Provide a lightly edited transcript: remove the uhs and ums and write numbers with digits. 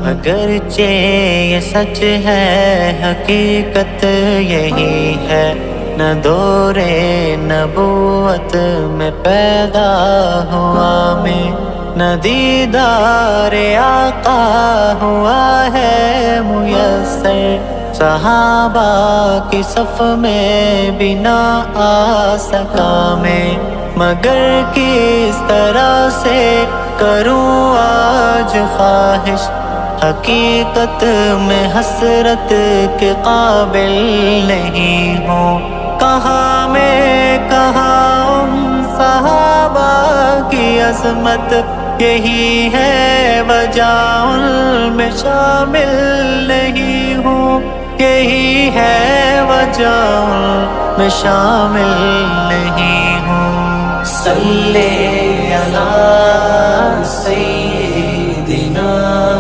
اگرچہ یہ سچ ہے حقیقت یہی ہے، نہ دور نبوت میں پیدا ہوا میں، نہ دیدار آقا ہوا ہے میسر، صحابہ کی صف میں بھی نہ آ سکا میں، مگر کس طرح سے کروں آج خواہش، حقیقت میں حسرت کے قابل نہیں ہوں، کہاں میں کہاں ان صحابہ کی عظمت، یہی ہے وجہ ان میں شامل نہیں ہوں، یہی ہے وجہ ان میں شامل نہیں ہوں۔ صلی علی سیدنا